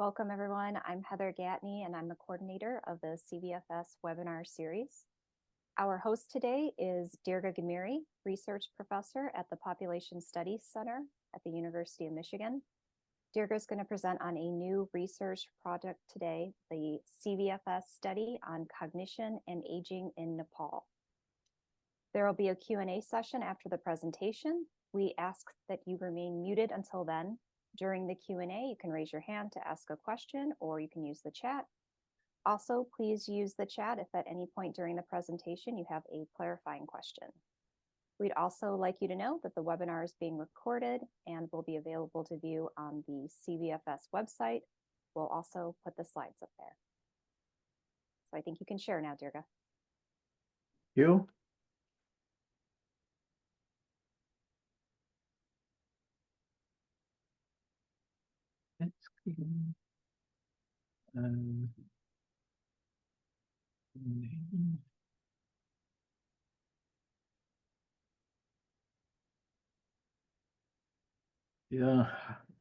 Welcome, everyone. I'm Heather Gatney, and I'm the coordinator of the CVFS webinar series. Our host today is Dirga Gamiri, research professor at the Population Studies Center at the University of Michigan. Dirga is going to present on a new research project today, the CVFS-Study on Cognition and Aging in Nepal. There will be a Q&A session after the presentation. We ask that you remain muted until then. During the Q&A, you can raise your hand to ask a question, or you can use the chat. Also, please use the chat if at any point during the presentation you have a clarifying question. We'd also like you to know that the webinar is being recorded and will be available to view on the CVFS website. We'll also put the slides up there. So I think you can share now, Dirga. You. Yeah,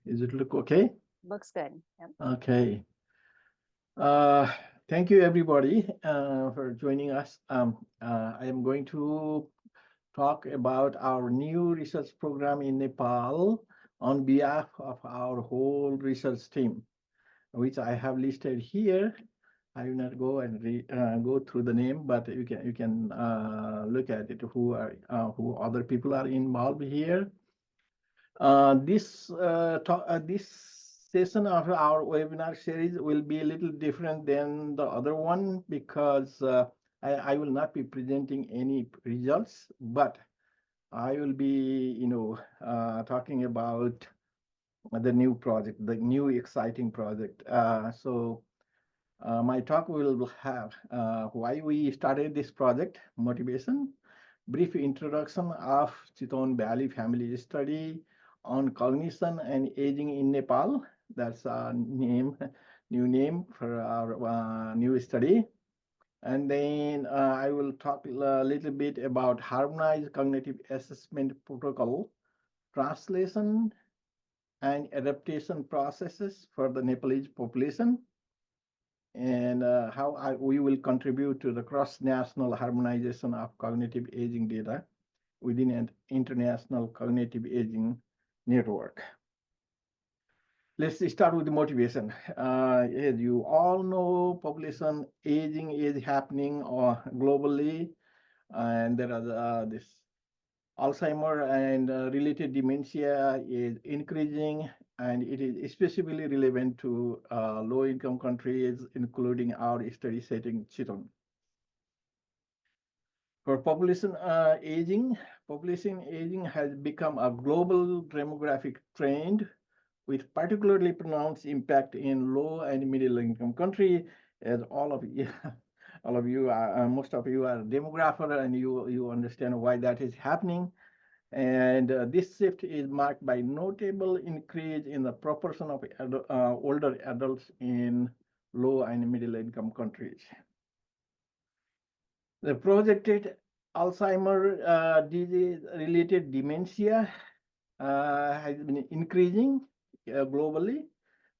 is it look okay? Looks good. Yep. Okay. Thank you, everybody, for joining us. I am going to talk about our new research program in Nepal on behalf of our whole research team, which I have listed here. I will not go and go through the name, but you can look at it. Who other people are involved here? This session of our webinar series will be a little different than the other one because I will not be presenting any results, but I will be, talking about the new project, the new exciting project. My talk will have why we started this project, motivation, brief introduction of Chitwan Valley Family Study on Cognition and Aging in Nepal. That's our new name for our new study. And then I will talk a little bit about Harmonized Cognitive Assessment Protocol, translation and adaptation processes for the Nepalese population, and how we will contribute to the cross-national harmonization of cognitive aging data within an international cognitive aging network. Let's start with the motivation. As you all know, population aging is happening globally, and there are this Alzheimer and related dementia is increasing, and it is especially relevant to low-income countries, including our study setting, Chitwan. For population aging has become a global demographic trend with particularly pronounced impact in low and middle-income countries, as all of you, most of you are demographer, and you understand why that is happening. And this shift is marked by notable increase in the proportion of older adults in low and middle income countries. The projected Alzheimer disease-related dementia has been increasing globally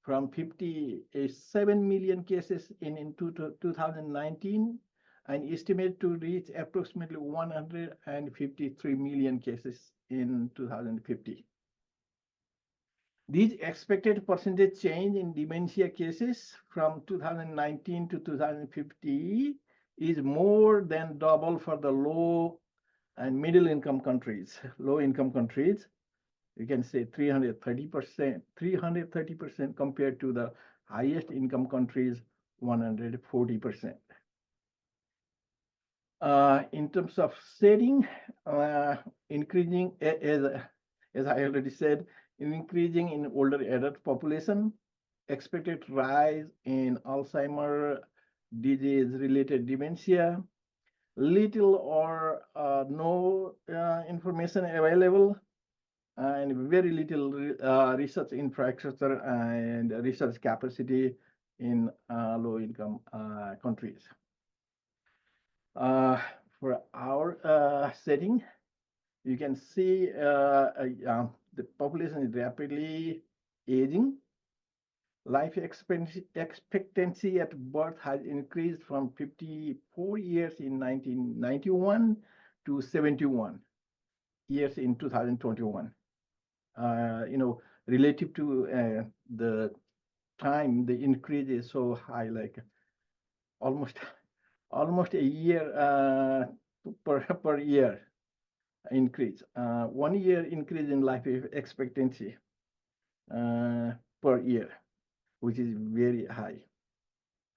from 57 million cases in 2019 and estimated to reach approximately 153 million cases in 2050. These expected percentage change in dementia cases from 2019 to 2050 is more than double for the low and middle income countries. Low income countries, you can say 330% compared to the highest income countries, 140%. In terms of setting, increasing, as I already said, increasing in older adult population, expected rise in Alzheimer disease-related dementia, little or no information available, and very little research infrastructure and research capacity in low-income countries. For our setting, you can see the population is rapidly aging. Life expectancy at birth has increased from 54 years in 1991 to 71 years in 2021. Relative to the time, the increase is so high, like almost almost a year per year increase. 1 year increase in life expectancy per year, which is very high.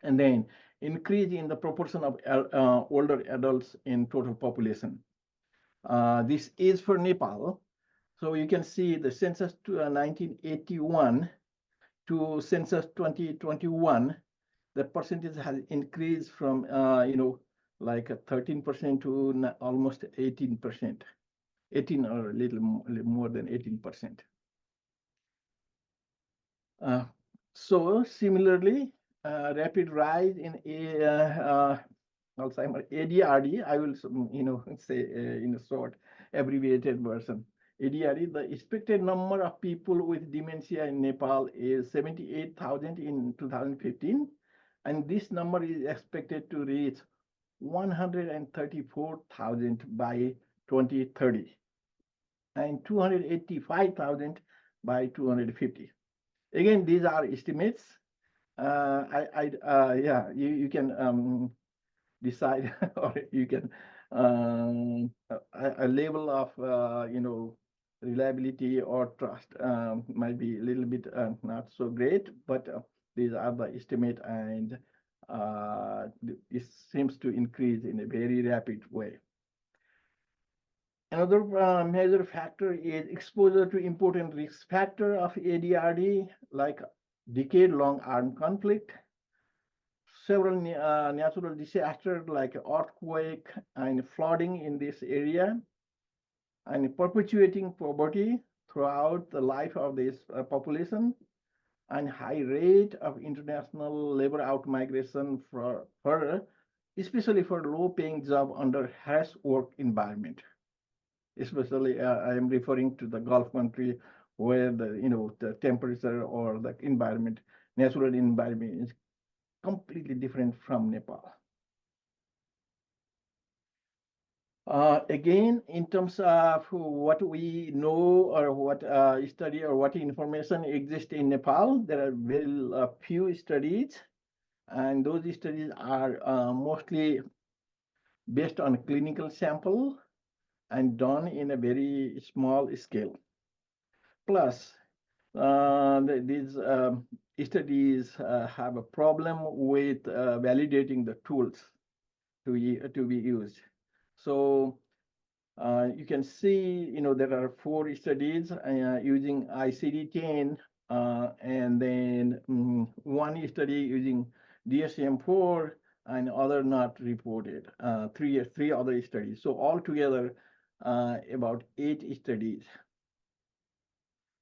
And then increase in the proportion of older adults in total population. This is for Nepal. So you can see the census to 1981 to census 2021, the percentage has increased from like 13% to almost 18%, 18 or a little more than 18%. So similarly, rapid rise in Alzheimer ADRD. I will say in a short abbreviated version. ADRD, the expected number of people with dementia in Nepal is 78,000 in 2015, and this number is expected to reach 134,000 by 2030 and 285,000 by 250. Again, these are estimates. Yeah, you can decide, or you can a level of reliability or trust might be a little bit not so great, but these are the estimate, and this seems to increase in a very rapid way. Another major factor is exposure to important risk factor of ADRD, like decade-long armed conflict, several natural disasters like earthquake and flooding in this area, and perpetuating poverty throughout the life of this population, and high rate of international labor outmigration especially for low-paying job under harsh work environment. Especially, I am referring to the Gulf country where the temperature or the environment, natural environment, is completely different from Nepal. Again, in terms of what we know or what study or what information exists in Nepal, there are very few studies, and those studies are mostly based on clinical sample and done in a very small scale. Plus, these studies have a problem with validating the tools to be used. So you can see, there are 4 studies using ICD-10, and then 1 study using DSM-4, and other not reported. 3 other studies. So altogether, about 8 studies.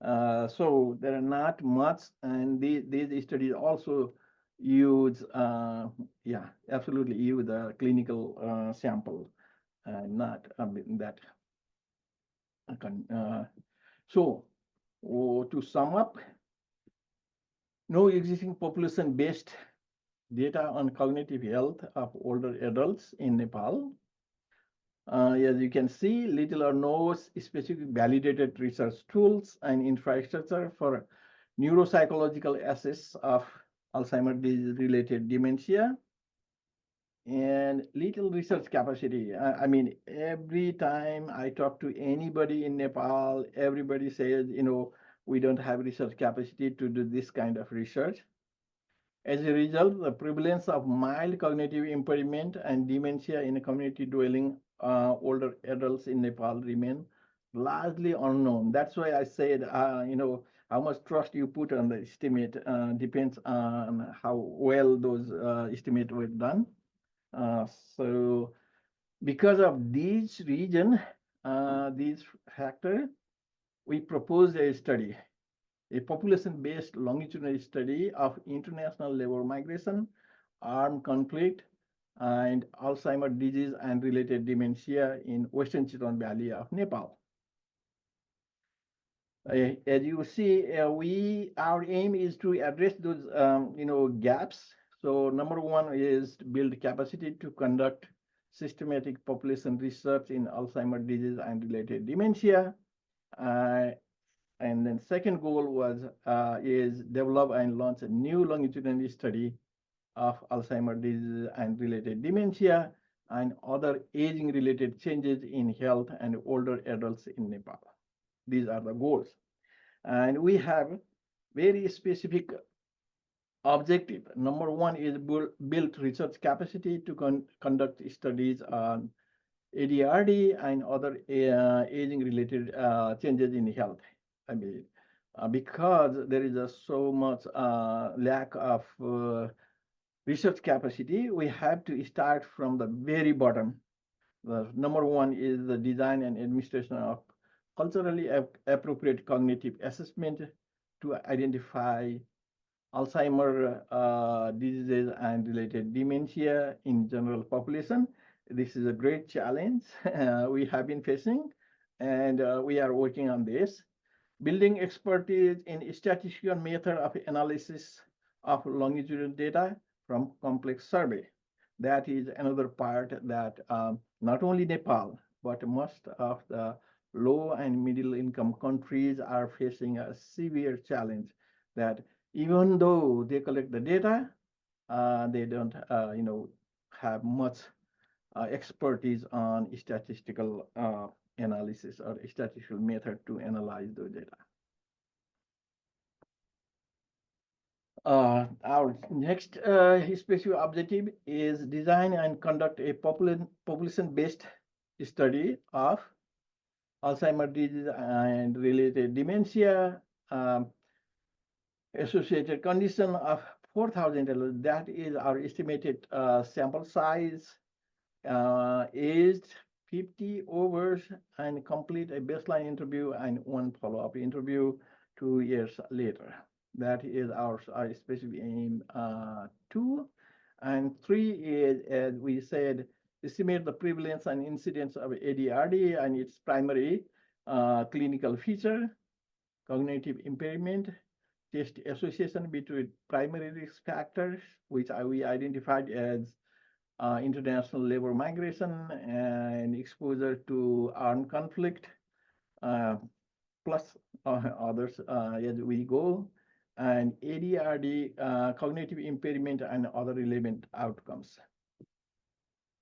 So there are not much, and these studies also use, yeah, absolutely use the clinical sample, not that. So to sum up, no existing population-based data on cognitive health of older adults in Nepal. As you can see, little or no specific validated research tools and infrastructure for neuropsychological assess of Alzheimer's disease-related dementia, and little research capacity. I mean, every time I talk to anybody in Nepal, everybody says, we don't have research capacity to do this kind of research. As a result, the prevalence of mild cognitive impairment and dementia in community dwelling older adults in Nepal remain largely unknown. That's why I said, how much trust you put on the estimate depends on how well those estimates were done. So because of these region, these factor, we proposed a study, a population-based longitudinal study of international labor migration, armed conflict, and Alzheimer's disease and related dementia in Western Chitwan Valley of Nepal. As you see, our aim is to address those gaps. So number one is to build capacity to conduct systematic population research in Alzheimer's disease and related dementia. Uh, and then second goal was is develop and launch a new longitudinal study of Alzheimer's disease and related dementia and other aging related changes in health and older adults in Nepal. These are the goals. And we have very specific objective. Number one is build research capacity to conduct studies on ADRD and other aging related changes in health. I mean, because there is so much lack of research capacity, we have to start from the very bottom. The number one is the design and administration of culturally appropriate cognitive assessment to identify Alzheimer diseases and related dementia in general population. This is a great challenge we have been facing, and we are working on this. Building expertise in statistical method of analysis of longitudinal data from complex survey. That is another part that not only Nepal, but most of the low and middle income countries are facing a severe challenge that even though they collect the data, they don't, have much expertise on statistical analysis or statistical method to analyze the data. Our next specific objective is design and conduct a population-based study of Alzheimer's disease and related dementia, associated condition of 4,000. That is our estimated sample size, aged 50 over, and complete a baseline interview and one follow-up interview 2 years later. That is our specific aim. 2 and 3 is, as we said, estimate the prevalence and incidence of ADRD and its primary clinical feature, cognitive impairment, test association between primary risk factors, which we identified as international labor migration and exposure to armed conflict, plus others as we go, and ADRD, cognitive impairment, and other relevant outcomes.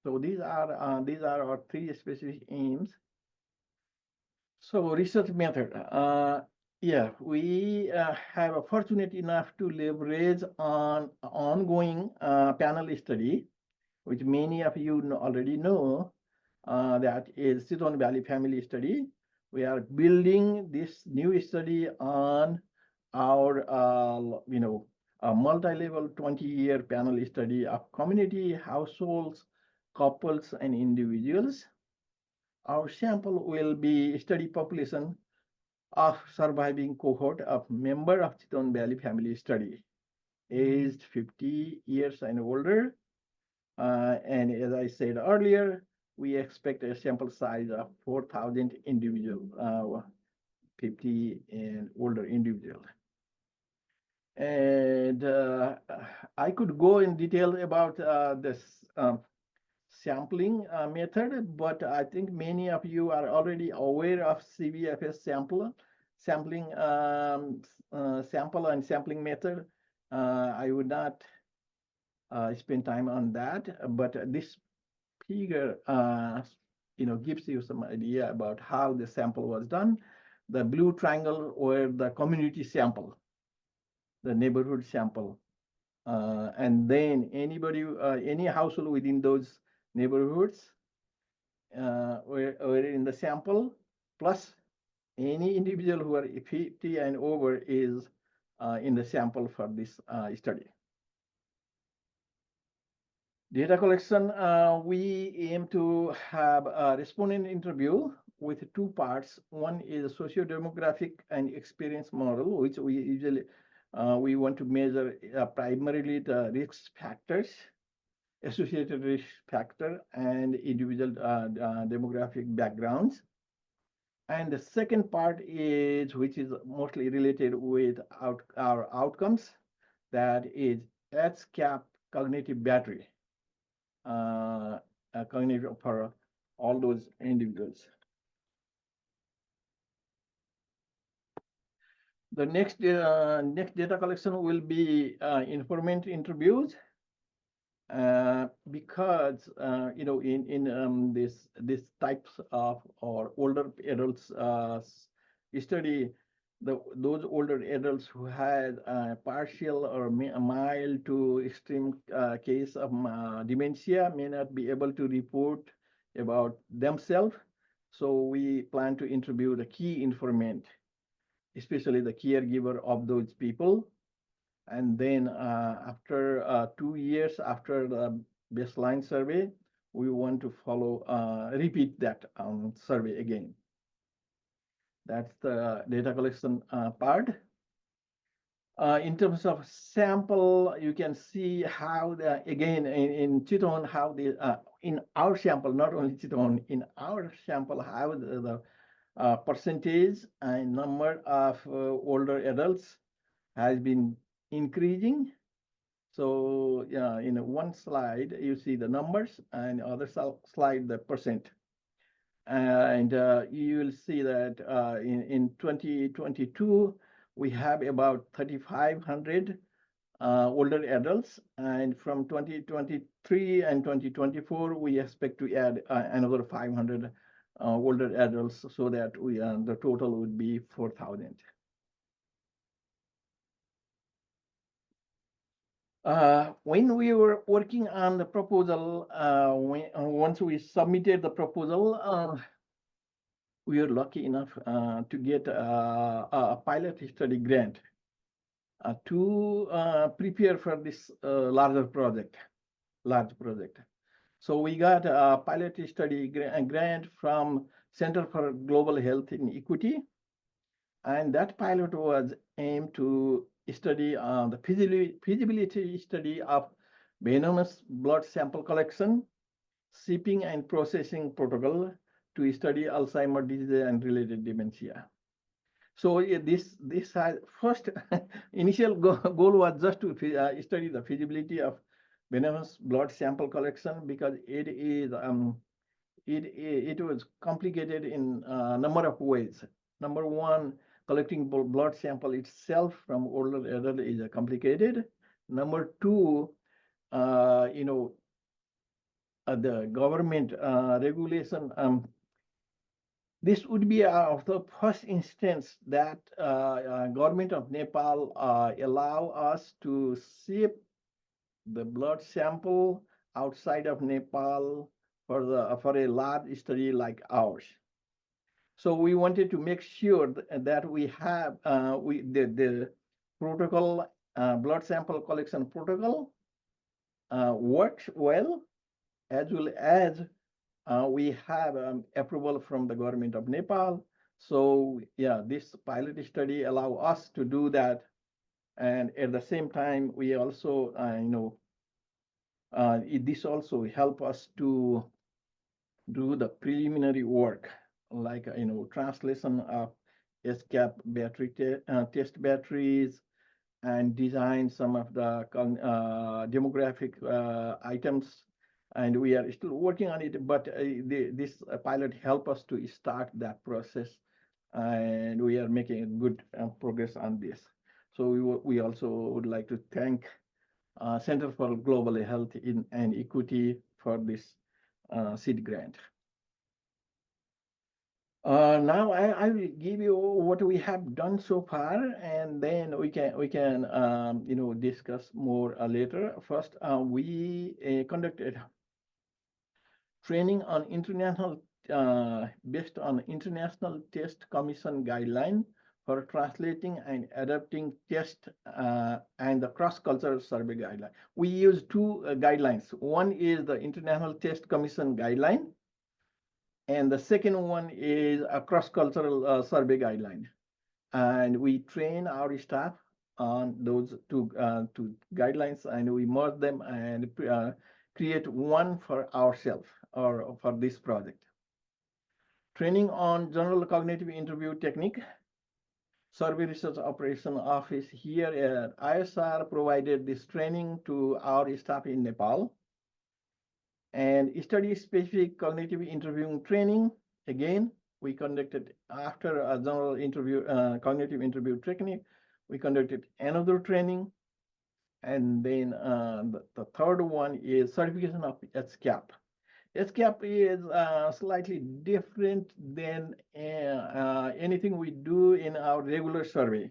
So these are our 3 specific aims. So research method. Yeah, we have a fortunate enough to leverage on ongoing panel study, which many of you already know, that is Chitwan Valley Family Study. We are building this new study on our, a multi-level 20-year panel study of community, households, couples, and individuals. Our sample will be study population of surviving cohort of member of Chitwan Valley Family Study, aged 50 years and older. And as I said earlier, we expect a sample size of 4,000 individual, 50 and older individual. And I could go in detail about this sampling method, but I think many of you are already aware of CVFS sampling sample and sampling method. I would not spend time on that, but this figure gives you some idea about how the sample was done. The blue triangle were the community sample, the neighborhood sample, and then anybody, any household within those neighborhoods were in the sample, plus any individual who are 50 and over is in the sample for this study. Data collection, we aim to have a respondent interview with 2 parts. One is a socio-demographic and experience model, which we usually we want to measure primarily the risk factors, associated risk factor, and individual demographic backgrounds. And the second part is, which is mostly related with our outcomes, that is HCAP cognitive battery, cognitive for all those individuals. The next data collection will be informant interviews, because in this types of or older adults study, those older adults who had partial or mild to extreme case of dementia may not be able to report about themselves. So we plan to interview the key informant, especially the caregiver of those people. And then after 2 years after the baseline survey, we want to repeat that survey again. That's the data collection part. In terms of sample, you can see how again in Chitwan, how in our sample, not only Chitwan, in our sample, how the percentage and number of older adults has been increasing. So yeah, in one slide, you see the numbers, and other slide, the percent. And you will see that in 2022, we have about 3,500 older adults. And from 2023 and 2024, we expect to add another 500 older adults, so that the total would be 4,000. When we were working on the proposal, once we submitted the proposal, we were lucky enough to get a pilot study grant to prepare for this large project. So we got a pilot study grant from Center for Global Health and Equity, and that pilot was aimed to study the feasibility study of venomous blood sample collection, shipping and processing protocol to study Alzheimer's disease and related dementia. So this has first initial goal was just to study the feasibility of venomous blood sample collection, because it was complicated in a number of ways. Number one, collecting blood sample itself from older adult is complicated. Number two, the government regulation. This would be the first instance that government of Nepal allow us to ship the blood sample outside of Nepal for a large study like ours. So we wanted to make sure that we have the protocol, blood sample collection protocol works well, as well as we have approval from the government of Nepal. So yeah, this pilot study allow us to do that. And at the same time, we also, this also help us to do the preliminary work, like, translation of HCAP battery test batteries, and design some of the demographic items. And we are still working on it, but this pilot help us to start that process, and we are making good progress on this. So we also would like to thank Center for Global Health and Equity for this seed grant. Now I will give you what we have done so far, and then we can discuss more later. First, we conducted training on international based on International Test Commission guideline for translating and adapting test and the cross-cultural survey guideline. We use two guidelines. One is the International Test Commission guideline, and the second one is a cross-cultural survey guideline. And we train our staff on those two guidelines, and we merge them and create one for ourselves or for this project. Training on general cognitive interview technique. Survey Research Operation Office here at ISR provided this training to our staff in Nepal. And study-specific cognitive interviewing training, again, we conducted after a general interview, cognitive interview technique, we conducted another training. And then the third one is certification of HCAP. HCAP is slightly different than anything we do in our regular survey.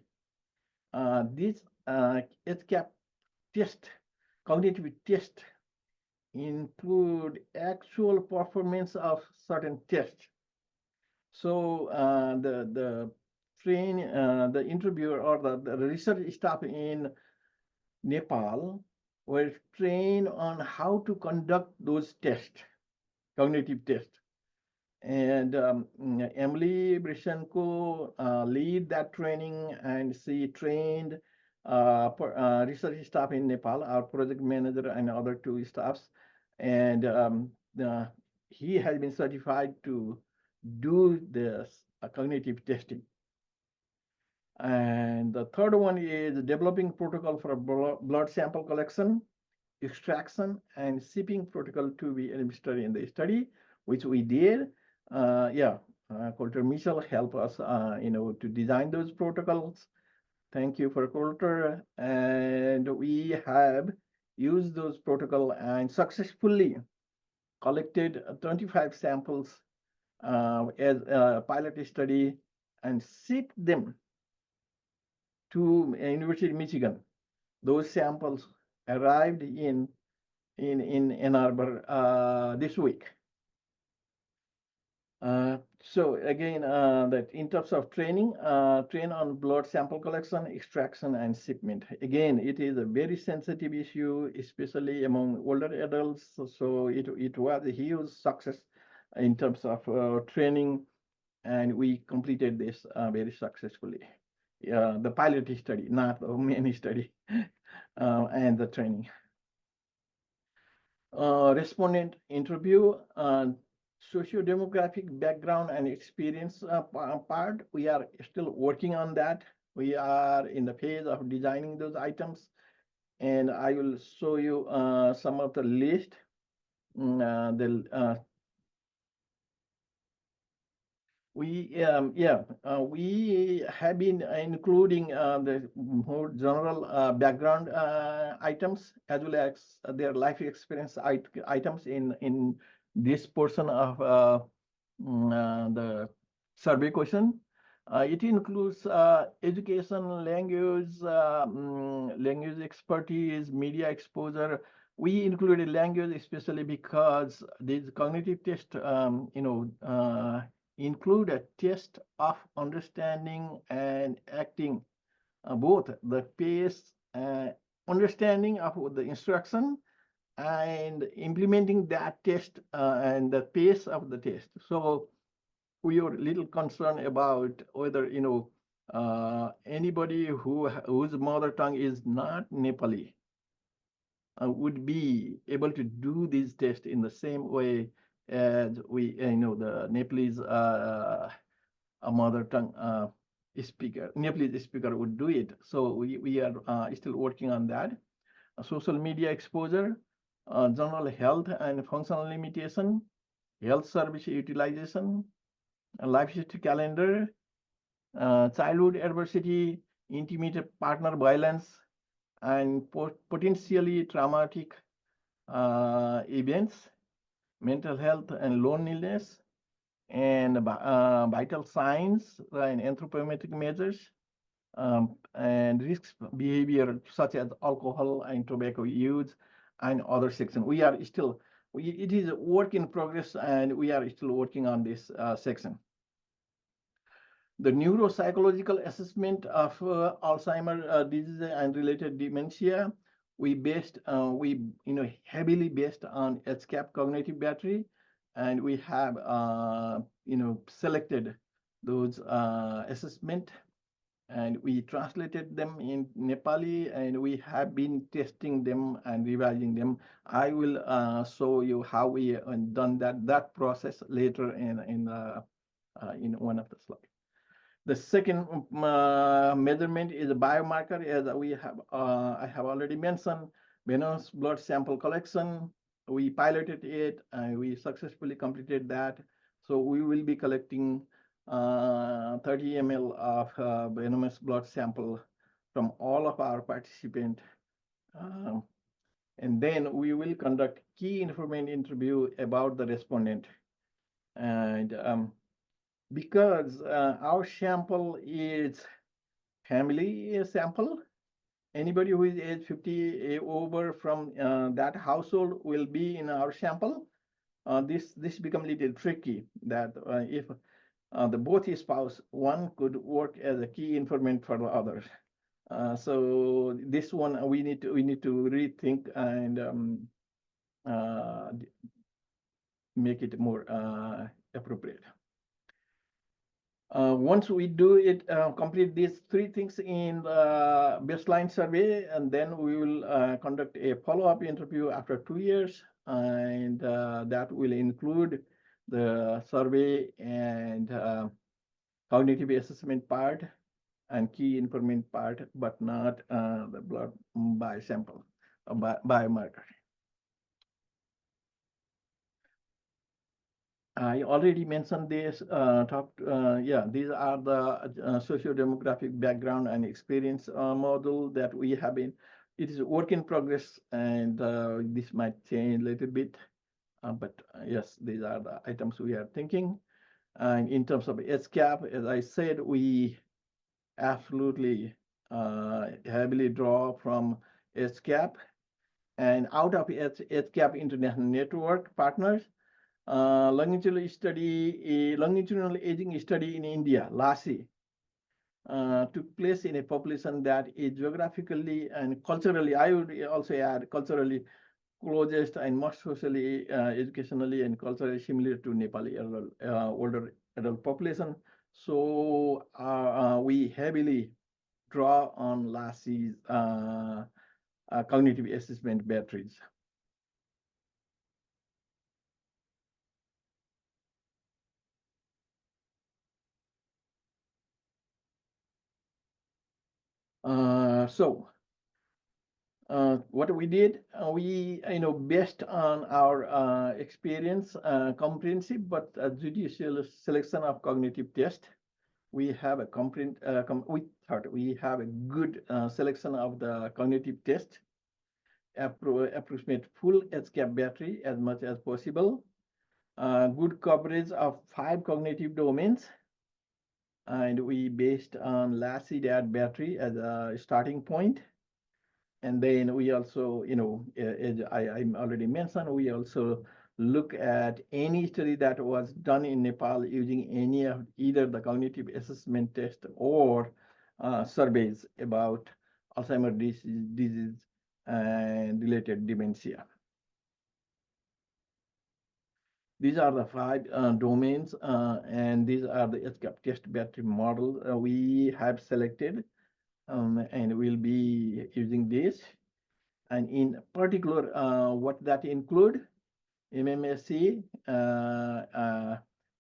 This HCAP test, cognitive test, include actual performance of certain tests. So the interviewer or the research staff in Nepal were trained on how to conduct those tests, cognitive tests. And Emily Brishenko lead that training, and she trained research staff in Nepal, our project manager and other two staffs. And he has been certified to do this cognitive testing. And the third one is developing protocol for blood sample collection, extraction, and shipping protocol to be administered in the study, which we did. Coulter Michel helped us, to design those protocols. Thank you for Coulter. And we have used those protocol and successfully collected 25 samples as a pilot study and shipped them to University of Michigan. Those samples arrived in Ann Arbor this week. So again, that in terms of training, train on blood sample collection, extraction, and shipment. Again, it is a very sensitive issue, especially among older adults. So it was a huge success in terms of training, and we completed this very successfully. The pilot study, not the main study, and the training. Respondent interview, socio-demographic background and experience part. We are still working on that. We are in the phase of designing those items, and I will show you some of the list. We have been including the more general background items as well as their life experience items in this portion of the survey question. It includes education, language, language expertise, media exposure. We included language especially because these cognitive tests, include a test of understanding and acting, both the pace, understanding of the instruction and implementing that test and the pace of the test. So we are a little concerned about whether, anybody whose mother tongue is not Nepali would be able to do these tests in the same way as we, the Nepalese mother tongue speaker, Nepalese speaker would do it. So we are still working on that. Social media exposure, general health and functional limitation, health service utilization, life history calendar, childhood adversity, intimate partner violence, and potentially traumatic events, mental health and loneliness, and vital signs and anthropometric measures, and risk behavior such as alcohol and tobacco use and other sections. We are still, it is a work in progress, and we are still working on this section. The neuropsychological assessment of Alzheimer's disease and related dementia, we heavily based on HCAP cognitive battery, and we have selected those assessment, and we translated them in Nepali, and we have been testing them and revising them. I will show you how we done that process later in the in one of the slides. The second measurement is a biomarker, as we have I have already mentioned, venous blood sample collection. We piloted it and we successfully completed that. So we will be collecting 30 ml of venous blood sample from all of our participants. And then we will conduct key informant interview about the respondent. And because our sample is family sample, anybody who is age 50 over from that household will be in our sample. This become a little tricky, that if the both his spouse, one could work as a key informant for the others. So this one we need to rethink and make it more appropriate. Once we do it, complete these three things in the baseline survey, and then we will conduct a follow-up interview after 2 years, and that will include the survey and cognitive assessment part and key informant part, but not the blood sample biomarker. I already mentioned this, these are the socio-demographic background and experience model that we have been. It is a work in progress, and this might change a little bit, but yes, these are the items we are thinking. And in terms of HCAP, as I said, we absolutely heavily draw from HCAP, and out of HCAP International Network partners, longitudinal aging study in India, LASI, took place in a population that is geographically and culturally, I would also add culturally closest and most socially, educationally and culturally similar to Nepali older adult population. So we heavily draw on LASI's cognitive assessment batteries. What we did, we, based on our experience, comprehensive but judicial selection of cognitive test, we have a we have a good selection of the cognitive test, approximate full HCAP battery as much as possible, good coverage of 5 cognitive domains, and we based on LASI DAD battery as a starting point. And then we also, as I already mentioned, we also look at any study that was done in Nepal using any of either the cognitive assessment test or surveys about Alzheimer's disease and related dementia. These are the 5 domains, and these are the HCAP test battery model we have selected, and we'll be using this. And in particular, what that include, MMSE,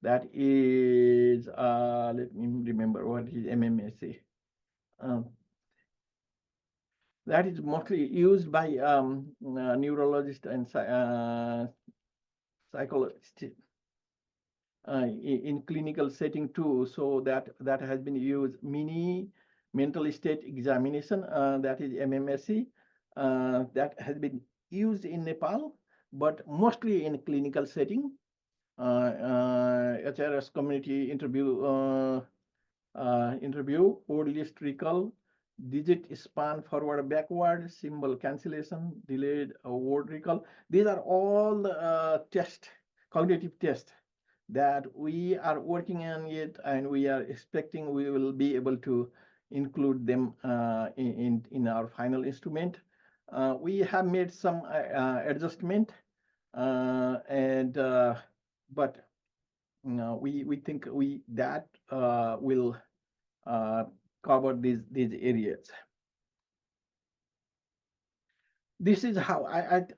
that is, let me remember what is MMSE. That is mostly used by neurologists and psychologists in clinical setting too. So that has been used. Mini mental state examination, that is MMSE, that has been used in Nepal, but mostly in clinical setting. HRS community interview, word list recall, digit span forward backward, symbol cancellation, delayed word recall. These are all the cognitive tests that we are working on it, and we are expecting we will be able to include them in our final instrument. We have made some adjustment, but we think that will cover these areas. This is how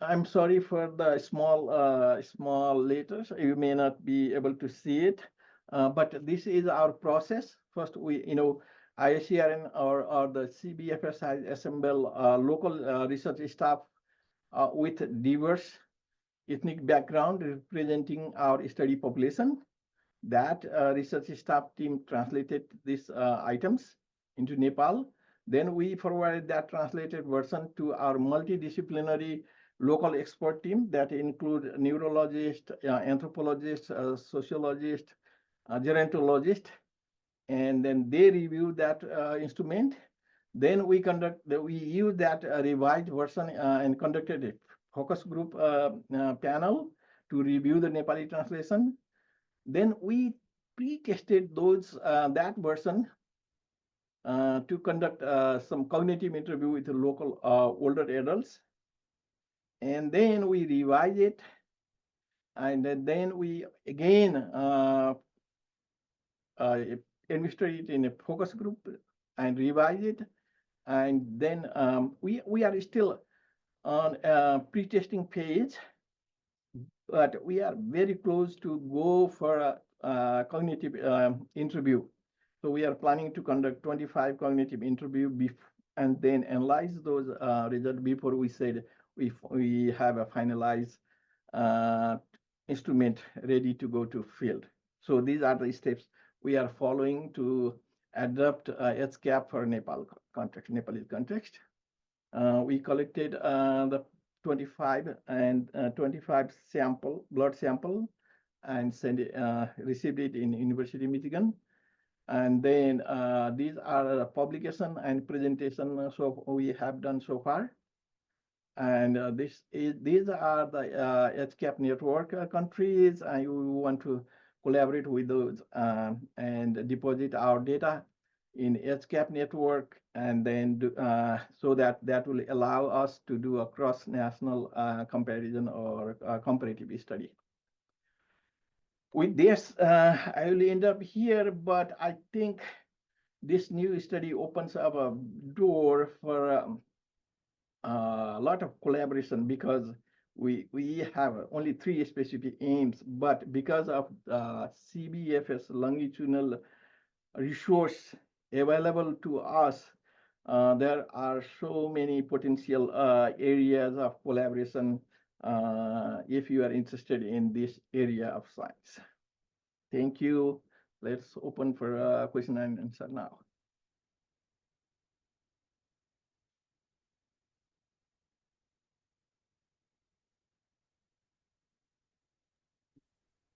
I'm sorry for the small letters. You may not be able to see it. But this is our process. First, ICRN or the CVFS has assembled local research staff with diverse ethnic background representing our study population. That research staff team translated these items into Nepal. Then we forwarded that translated version to our multidisciplinary local expert team that include neurologists, anthropologists, sociologists, gerontologists, and then they review that instrument. Then we use that revised version and conducted a focus group panel to review the Nepali translation. Then we pre-tested that version to conduct some cognitive interview with the local older adults. And then we revise it. And then we again investigate it in a focus group and revise it. And then we are still on a pre-testing phase, but we are very close to go for a cognitive interview. So we are planning to conduct 25 cognitive interview and then analyze those results before we said we have a finalized instrument ready to go to field. So these are the steps we are following to adopt HCAP for Nepalese context. We collected the 25 blood sample and received it in University of Michigan. And then these are the publication and presentation so we have done so far. And these are the HCAP network countries, and we want to collaborate with those and deposit our data in HCAP network, and then so that will allow us to do a cross-national comparison or comparative study. With this, I will end up here, but I think this new study opens up a door for a lot of collaboration, because we have only 3 specific aims, but because of CVFS longitudinal resource available to us, there are so many potential areas of collaboration if you are interested in this area of science. Thank you. Let's open for question and answer now.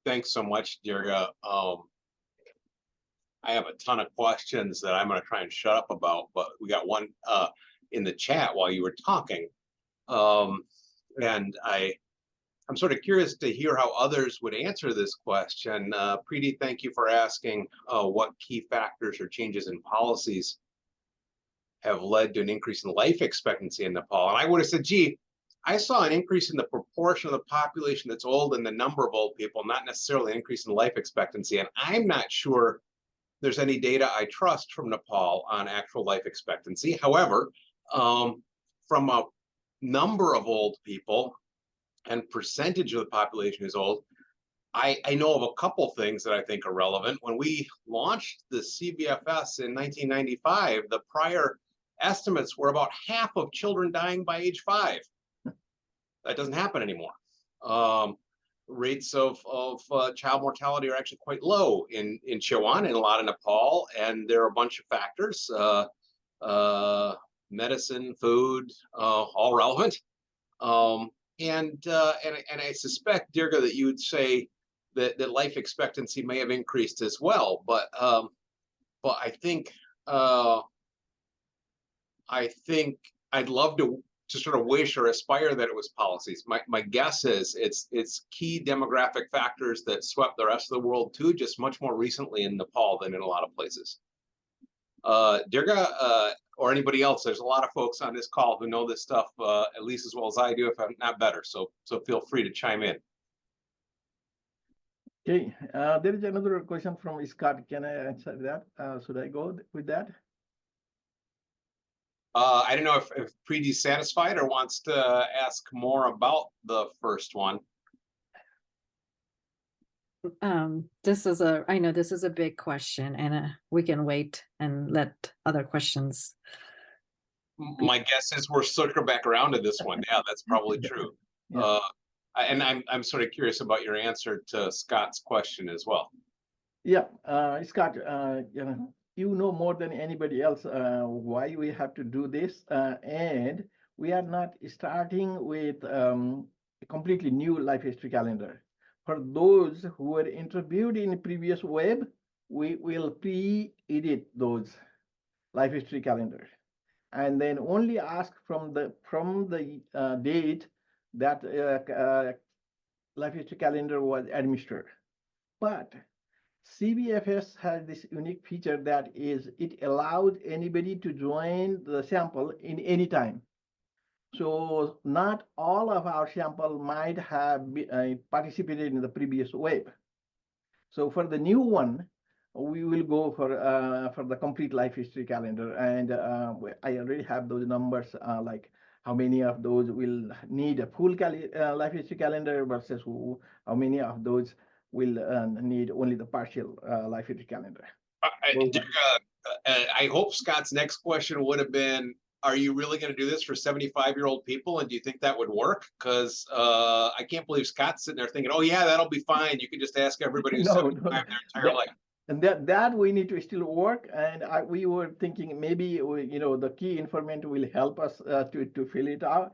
Thanks so much, Dirga. I have a ton of questions that I'm going to try and shut up about, but we got one in the chat while you were talking. And I'm sort of curious to hear how others would answer this question. Preeti, thank you for asking what key factors or changes in policies have led to an increase in life expectancy in Nepal. And I would have said, gee, I saw an increase in the proportion of the population that's old and the number of old people, not necessarily an increase in life expectancy. And I'm not sure there's any data I trust from Nepal on actual life expectancy. However, from a number of old people and percentage of the population who's old, I know of a couple things that I think are relevant. When we launched the CVFS in 1995, the prior estimates were about half of children dying by age 5. That doesn't happen anymore. Rates of child mortality are actually quite low in Chitwan and a lot of Nepal, and there are a bunch of factors, medicine, food, all relevant. And I suspect, Dirga, that you would say that life expectancy may have increased as well, but I think I'd love to sort of wish or aspire that it was policies. My guess is it's key demographic factors that swept the rest of the world too, just much more recently in Nepal than in a lot of places. Dirga, or anybody else, there's a lot of folks on this call who know this stuff at least as well as I do, if not better. So feel free to chime in. Okay, there is another question from Scott. Can I answer that? Should I go with that? I don't know if Preeti's satisfied or wants to ask more about the first one. I know this is a big question, and we can wait and let other questions. My guess is we're circling back around to this one. Yeah, that's probably true. Yeah. And I'm sort of curious about your answer to Scott's question as well. Yeah, Scott, you know more than anybody else why we have to do this, and we are not starting with a completely new life history calendar. For those who were interviewed in the previous web, we will pre-edit those life history calendars, and then only ask from the date that life history calendar was administered. But CVFS has this unique feature that is it allows anybody to join the sample in any time. So not all of our sample might have participated in the previous wave. So for the new one, we will go for the complete life history calendar, and I already have those numbers, like how many of those will need a full life history calendar versus how many of those will need only the partial life history calendar. I hope Scott's next question would have been, are you really going to do this for 75-year-old people? And do you think that would work? Because I can't believe Scott's sitting there thinking, oh, yeah, that'll be fine. You can just ask everybody who's 75 their entire life. And that we need to still work. And we were thinking maybe, the key informant will help us to fill it out.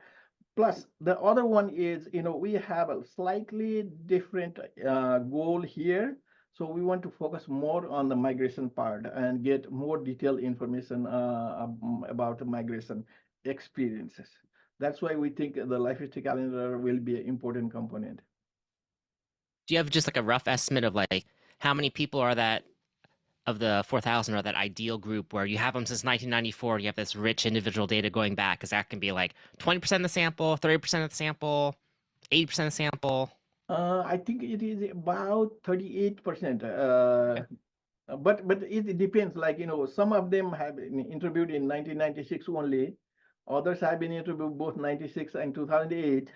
Plus, the other one is, we have a slightly different goal here. So we want to focus more on the migration part and get more detailed information about the migration experiences. That's why we think the life history calendar will be an important component. Do you have just like a rough estimate of like how many people are that of the 4,000 or that ideal group where you have them since 1994, you have this rich individual data going back? Because that can be like 20% of the sample, 30% of the sample, 80% of the sample. I think it is about 38%. But it depends. Like, some of them have been interviewed in 1996 only. Others have been interviewed both 96 and 2008.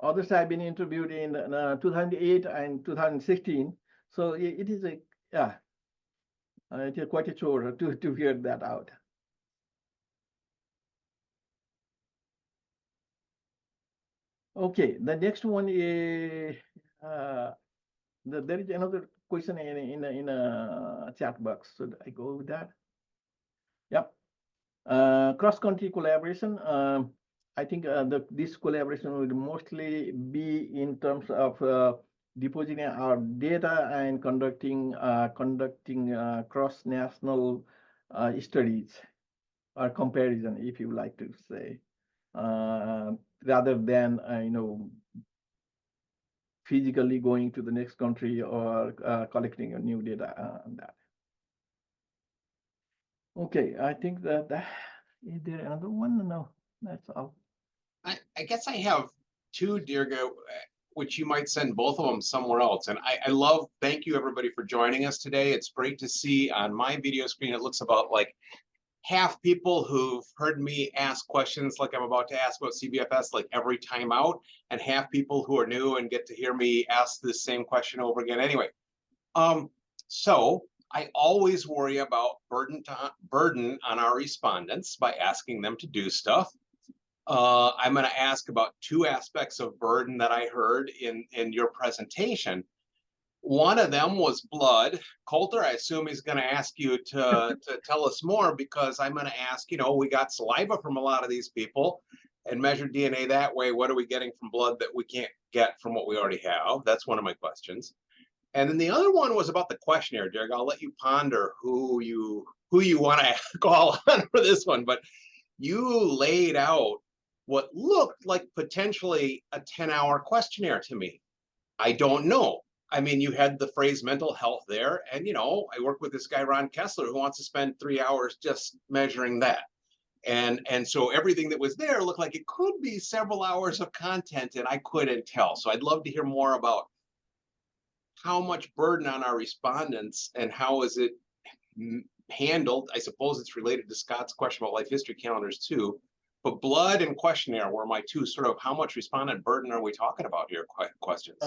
Others have been interviewed in 2008 and 2016. So it is it is quite a chore to figure that out. Okay, the next one is there is another question in a chat box. Should I go with that? Yep. Cross-country collaboration. I think this collaboration will mostly be in terms of depositing our data and conducting cross-national studies or comparison, if you like to say, rather than physically going to the next country or collecting a new data on that. Okay, I think that is there another one? No, that's all. I guess I have two, Dirga, which you might send both of them somewhere else. And thank you everybody for joining us today. It's great to see on my video screen, it looks about like half people who've heard me ask questions like I'm about to ask about CVFS like every time out, and half people who are new and get to hear me ask the same question over again anyway. So I always worry about burden on our respondents by asking them to do stuff. I'm going to ask about two aspects of burden that I heard in your presentation. One of them was blood. Coulter, I assume he's going to ask you to tell us more, because I'm going to ask, we got saliva from a lot of these people and measured DNA that way. What are we getting from blood that we can't get from what we already have? That's one of my questions. And then the other one was about the questionnaire, Derek. I'll let you ponder who you want to call on for this one. But you laid out what looked like potentially a 10-hour questionnaire to me. I don't know. I mean, you had the phrase mental health there. And, I work with this guy, Ron Kessler, who wants to spend 3 hours just measuring that. And so everything that was there looked like it could be several hours of content, and I couldn't tell. So I'd love to hear more about how much burden on our respondents and how is it handled. I suppose it's related to Scott's question about life history calendars too. But blood and questionnaire were my two sort of how much respondent burden are we talking about here questions.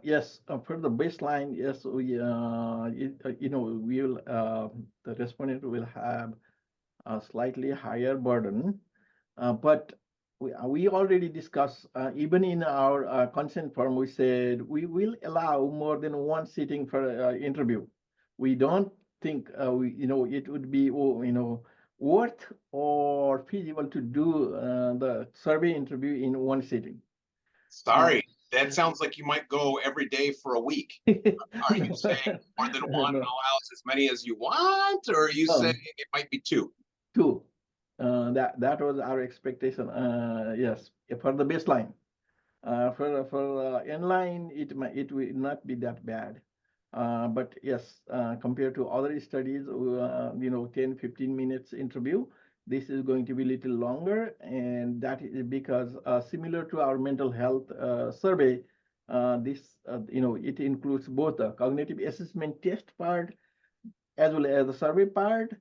Yes, for the baseline, yes, we we will the respondent will have a slightly higher burden, but we already discussed even in our consent form. We said we will allow more than one sitting for interview. We don't think it would be worth or feasible to do the survey interview in one sitting. Sorry, that sounds like you might go every day for a week. Are you saying more than one No. allows as many as you want, or are you No. saying it might be two? Two. That was our expectation. Yes, for the baseline. For inline, it will not be that bad. But yes, compared to other studies, 10-15 minutes interview, this is going to be a little longer, and that is because similar to our mental health survey, it includes both the cognitive assessment test part as well as the survey part.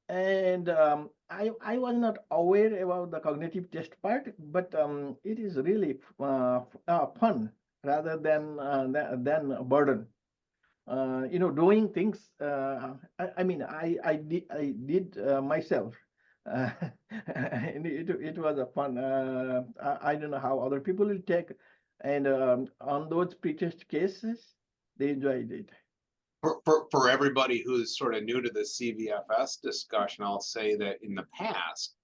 And I was not aware about the cognitive test part, but it is really fun rather than a burden. Doing things. I did myself. And it was a fun. I don't know how other people will take, and on those pretest cases, they enjoyed it. For everybody who's sort of new to the CVFS discussion, I'll say that in the past,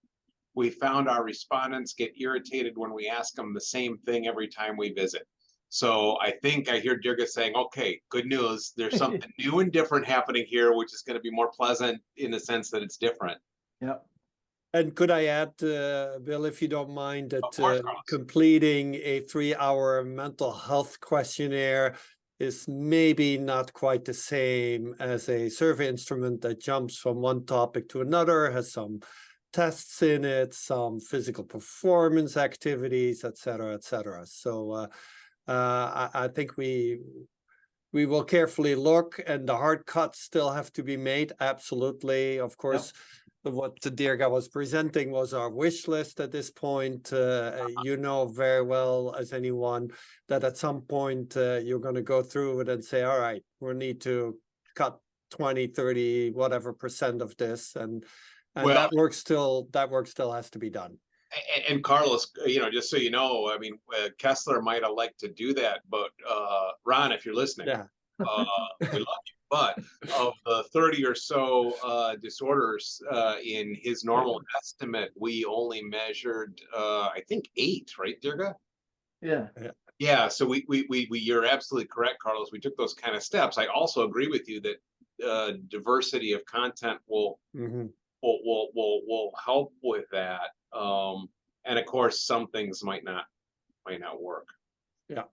we found our respondents get irritated when we ask them the same thing every time we visit. So I think I hear Dirga saying, okay, good news. There's something new and different happening here, which is going to be more pleasant in the sense that it's different. Yeah. And could I add, Bill, if you don't mind, that Of course, Carlos. completing a 3-hour mental health questionnaire is maybe not quite the same as a survey instrument that jumps from one topic to another, has some tests in it, some physical performance activities, et cetera, et cetera. So I think we will carefully look, and the hard cuts still have to be made. Absolutely. Of course, what Dirga was presenting was our wish list at this point. You know very well as anyone that at some point you're going to go through it and say, all right, we need to cut 20, 30, whatever % of this. And well, that work still has to be done. And Carlos, just so you know, I mean, Kessler might have liked to do that, but Ron, if you're listening, we love you. But of the 30 or so disorders in his normal estimate, we only measured, I think 8, right, Dirga? Yeah. Yeah. So you're absolutely correct, Carlos. We took those kind of steps. I also agree with you that diversity of content will help with that. And of course, some things might not work. Yeah.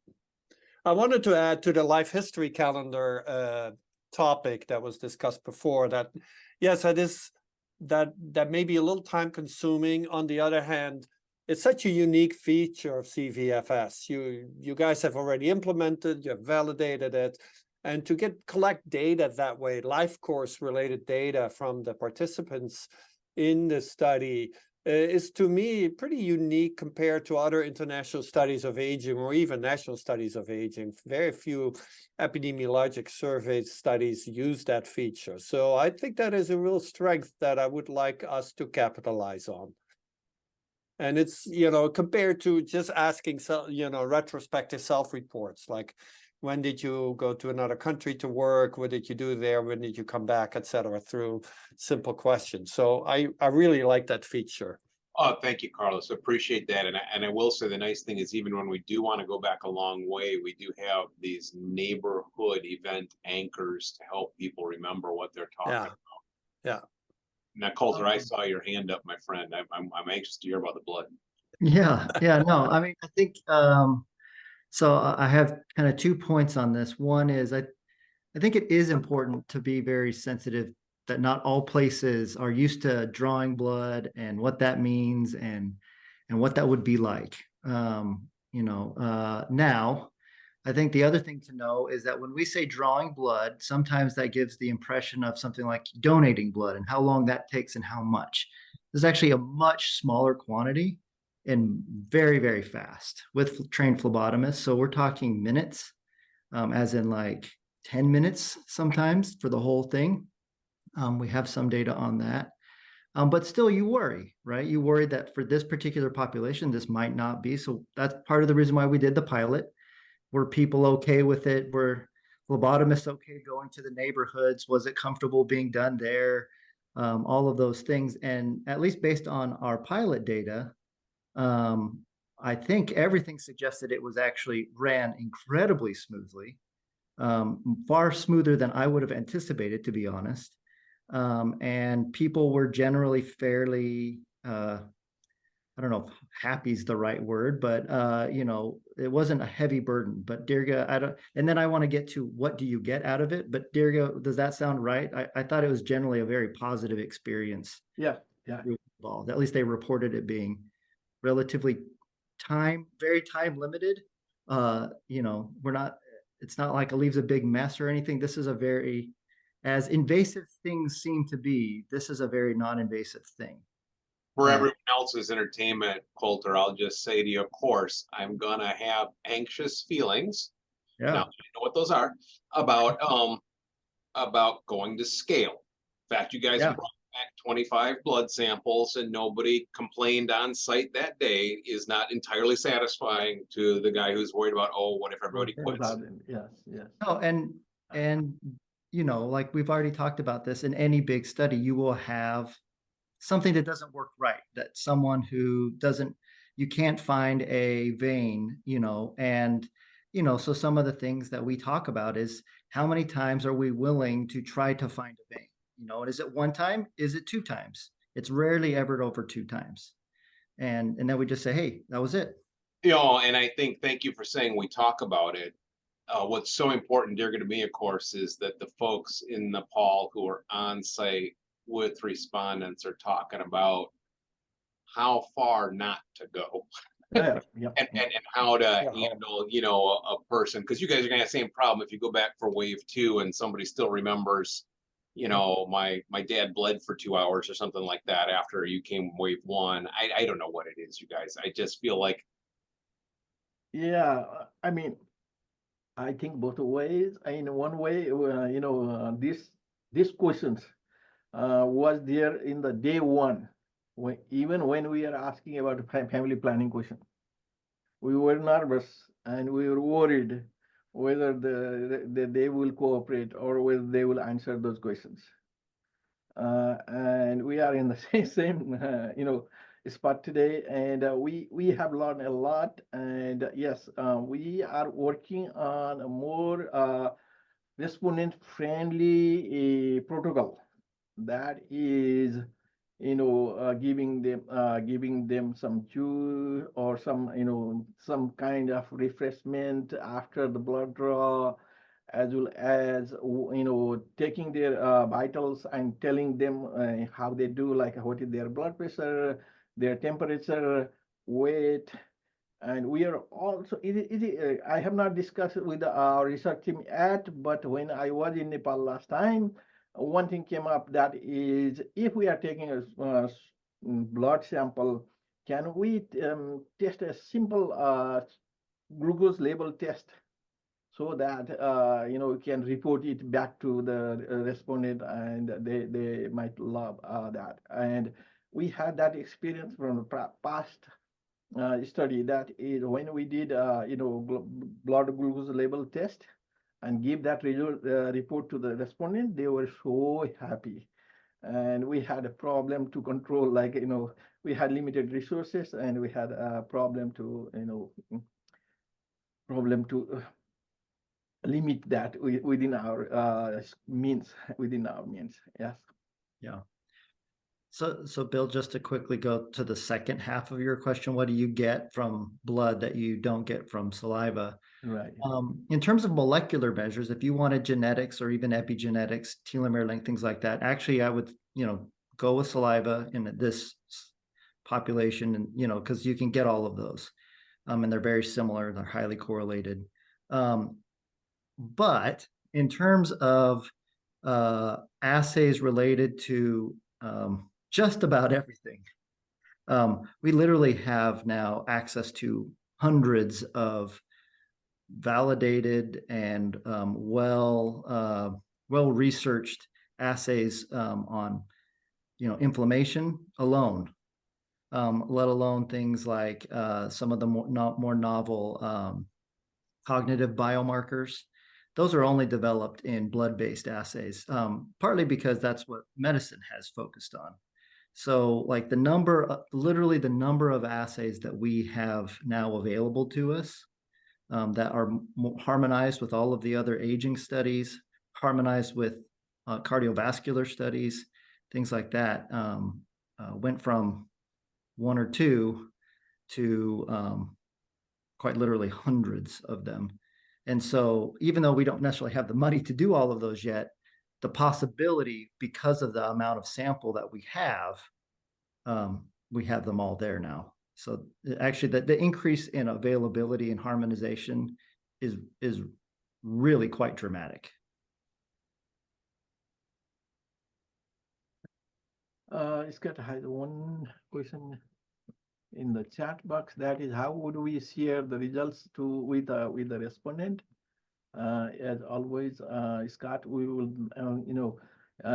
I wanted to add to the life history calendar topic that was discussed before that, yes, that may be a little time consuming. On the other hand, it's such a unique feature of CVFS. You guys have already implemented, you have validated it, and to collect data that way, life course related data from the participants in the study is to me pretty unique compared to other international studies of aging or even national studies of aging. Very few epidemiologic survey studies use that feature. So I think that is a real strength that I would like us to capitalize on. And it's, compared to just asking, retrospective self-reports, like when did you go to another country to work? What did you do there? When did you come back, et cetera, through simple questions. So I really like that feature. Oh, thank you, Carlos. Appreciate that. And I will say the nice thing is even when we do want to go back a long way, we do have these neighborhood event anchors to help people remember what they're talking about. Yeah. Now, Coulter, I saw your hand up, my friend. I'm anxious to hear about the blood. Yeah. No, I mean, I think so. I have kind of 2 points on this. One is I think it is important to be very sensitive that not all places are used to drawing blood and what that means and what that would be like. Now, I think the other thing to know is that when we say drawing blood, sometimes that gives the impression of something like donating blood and how long that takes and how much. This is actually a much smaller quantity and very, very fast with trained phlebotomists. So we're talking minutes, as in like 10 minutes sometimes for the whole thing. We have some data on that. But still you worry, right? You worry that for this particular population, this might not be. So that's part of the reason why we did the pilot. Were people okay with it? Were phlebotomists okay going to the neighborhoods? Was it comfortable being done there? All of those things. And at least based on our pilot data, I think everything suggested it was actually ran incredibly smoothly, far smoother than I would have anticipated, to be honest. And people were generally fairly, I don't know if happy is the right word, but you know, it wasn't a heavy burden. But Dirga, I don't, and then I want to get to what do you get out of it? But Dirga, does that sound right? I thought it was generally a very positive experience. Yeah. Involved. At least they reported it being relatively very time limited. You know, it's not like it leaves a big mess or anything. This is a very, as invasive things seem to be, this is a very non-invasive thing. For everyone else's entertainment, Coulter, I'll just say to you, of course, I'm gonna have anxious feelings. Yeah. Now, I know what those are about going to scale. In fact, you guys Yeah. brought back 25 blood samples and nobody complained on site that day is not entirely satisfying to the guy who's worried about, oh, what if everybody quits? Yes. No, and you know, like we've already talked about this, in any big study, you will have something that doesn't work right, that someone who doesn't, you can't find a vein, you know, and, you know, so some of the things that we talk about is how many times are we willing to try to find a vein, you know, and is it one time? Is it two times? It's rarely ever over two times. And then we just say, hey, that was it. You know, and I think, thank you for saying we talk about it. What's so important, Dirga, to me, of course, is that the folks in Nepal who are on site with respondents are talking about how far not to go Yeah. and how to handle, you know, a person, because you guys are gonna have the same problem if you go back for wave 2 and somebody still remembers, you know, my dad bled for 2 hours or something like that after you came wave 1. I don't know what it is, you guys. I just feel like, Yeah, I mean, I think both ways. In one way, you know, these questions was there in the day one, even when we are asking about family planning question. We were nervous and we were worried whether they will cooperate or whether they will answer those questions. And we are in the same you know, spot today, and we have learned a lot. And yes, we are working on a more respondent friendly protocol that is, you know, giving them some juice or some, you know, some kind of refreshment after the blood draw, as well as, you know, taking their vitals and telling them how they do, like what is their blood pressure, their temperature, weight. And we are also, I have not discussed with our research team yet, but when I was in Nepal last time, one thing came up, that is, if we are taking a blood sample, can we test a simple glucose level test, so that you know, we can report it back to the respondent, and they might love that. And we had that experience from the past study, that is when we did you know, blood glucose level test and give that result, report to the respondent, they were so happy. And we had a problem to control, like, you know, we had limited resources, and we had a problem to, you know, limit that within our means, yes. Yeah. So Bill, just to quickly go to the second half of your question, what do you get from blood that you don't get from saliva? Right. In terms of molecular measures, if you wanted genetics or even epigenetics, telomere length, things like that, actually I would, you know, go with saliva in this population, and, you know, because you can get all of those. And they're very similar, they're highly correlated. But in terms of assays related to just about everything. We literally have now access to hundreds of validated and well researched assays on inflammation alone, let alone things like some of the more novel cognitive biomarkers. Those are only developed in blood-based assays, partly because that's what medicine has focused on. So like literally the number of assays that we have now available to us that are harmonized with all of the other aging studies, harmonized with cardiovascular studies, things like that, went from 1 or 2 to quite literally hundreds of them. And so even though we don't necessarily have the money to do all of those yet, the possibility, because of the amount of sample that we have them all there now. So actually the increase in availability and harmonization is really quite dramatic. Scott has one question in the chat box. That is, how would we share the results with the respondent? As always, Scott, we will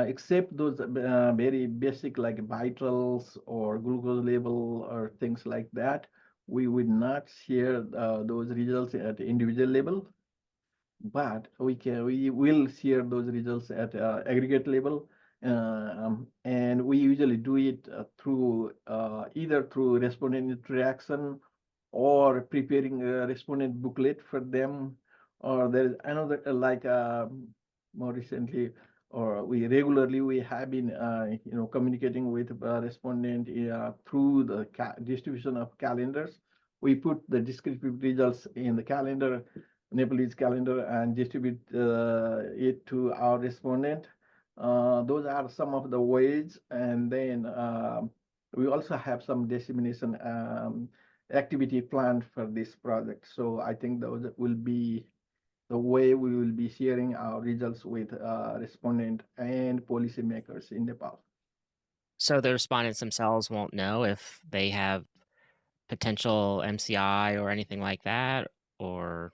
except those very basic like vitals or glucose level or things like that, we would not share those results at individual level, but we will share those results at aggregate level. And we usually do it through either through respondent interaction or preparing a respondent booklet for them, or there is another more recently, or we have been communicating with respondent through the distribution of calendars. We put the descriptive results in the calendar, Nepalese calendar, and distribute it to our respondent. Those are some of the ways, and then we also have some dissemination activity planned for this project. So I think those will be the way we will be sharing our results with respondent and policymakers in Nepal. So the respondents themselves won't know if they have potential MCI or anything like that, or?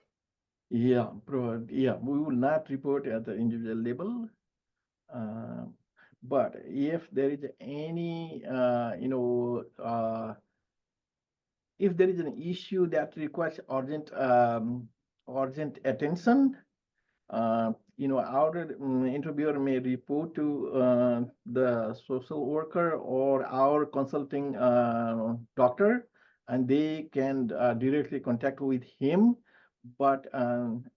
Yeah, we will not report at the individual level. But if there is any, if there is an issue that requires urgent attention, our interviewer may report to the social worker or our consulting doctor, and they can directly contact with him. But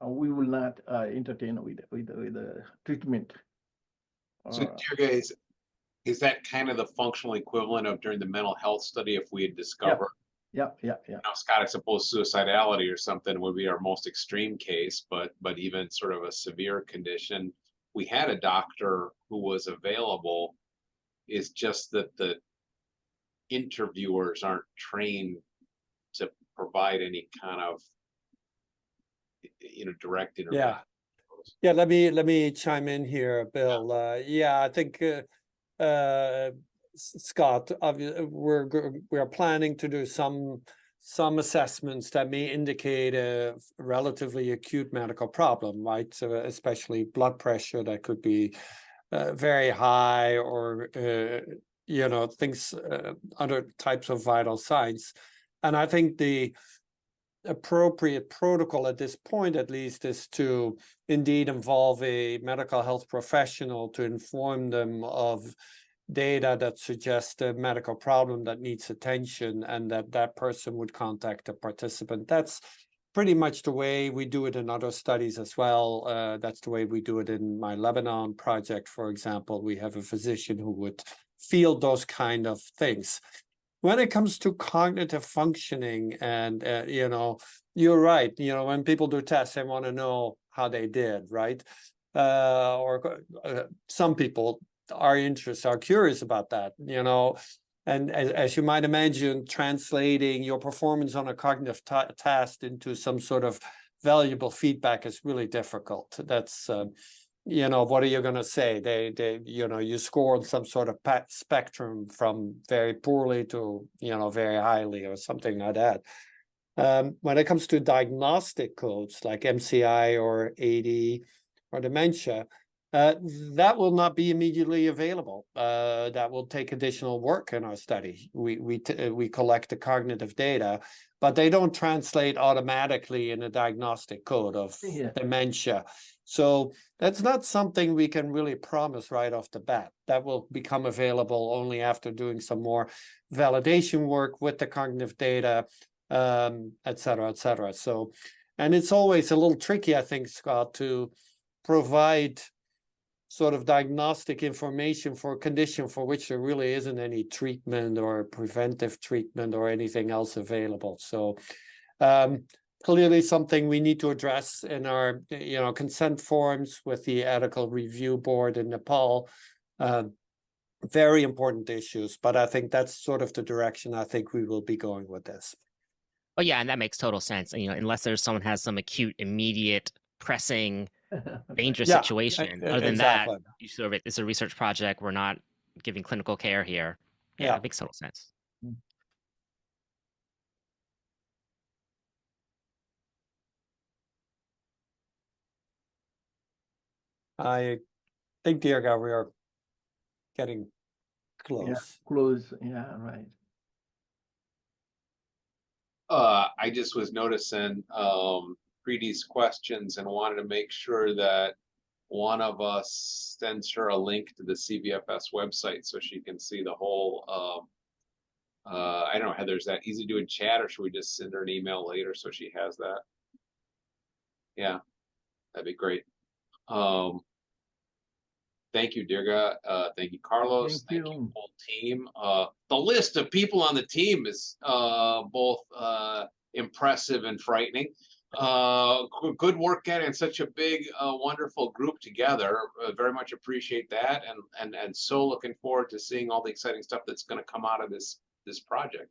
we will not entertain with the treatment. So, dear guys, is that kind of the functional equivalent of during the mental health study if we had discovered? Yeah. Scott, I suppose suicidality or something would be our most extreme case, but even sort of a severe condition. We had a doctor who was available. Is just that the interviewers aren't trained to provide any kind of direct intervention. Yeah. Let me chime in here, Bill. I think Scott, we are planning to do some assessments that may indicate a relatively acute medical problem, right? So especially blood pressure that could be very high, or things, other types of vital signs. And I think the appropriate protocol at this point, at least, is to indeed involve a medical health professional to inform them of data that suggests a medical problem that needs attention, and that person would contact a participant. That's pretty much the way we do it in other studies as well. That's the way we do it in my Lebanon project, for example. We have a physician who would field those kind of things. When it comes to cognitive functioning, and you're right. When people do tests, they want to know how they did, right? Some people are curious about that, and as you might imagine, translating your performance on a cognitive task into some sort of valuable feedback is really difficult. That's you know, what are you going to say? They, you know, you scored some sort of spectrum from very poorly to, you know, very highly or something like that. When it comes to diagnostic codes like MCI or AD or dementia, that will not be immediately available. That will take additional work in our study. We collect the cognitive data, but they don't translate automatically in a diagnostic code of dementia. So that's not something we can really promise right off the bat. That will become available only after doing some more validation work with the cognitive data, et cetera, et cetera. So, and it's always a little tricky, I think, Scott, to provide sort of diagnostic information for a condition for which there really isn't any treatment or preventive treatment or anything else available. So clearly something we need to address in our, you know, consent forms with the ethical review board in Nepal. Very important issues, but I think that's sort of the direction I think we will be going with this. Oh yeah, and that makes total sense. You know, unless there's someone has some acute, immediate, pressing, dangerous Yeah, situation. Other than exactly. that, you sort of it's a research project. We're not giving clinical care here. Yeah, it makes total sense. I think, Dirga, we are getting close. Yeah, close. Yeah, right. I just was noticing Preeti's questions and wanted to make sure that one of us sends her a link to the CVFS website so she can see the whole. I don't know, Heather, is that easy to do in chat, or should we just send her an email later so she has that? Yeah, that'd be great. Thank you, Dirga. Thank you, Carlos. Thank you, whole team. The list of people on the team is both impressive and frightening. Good work getting such a big, wonderful group together. Very much appreciate that, and so looking forward to seeing all the exciting stuff that's going to come out of this project.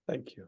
Thank you.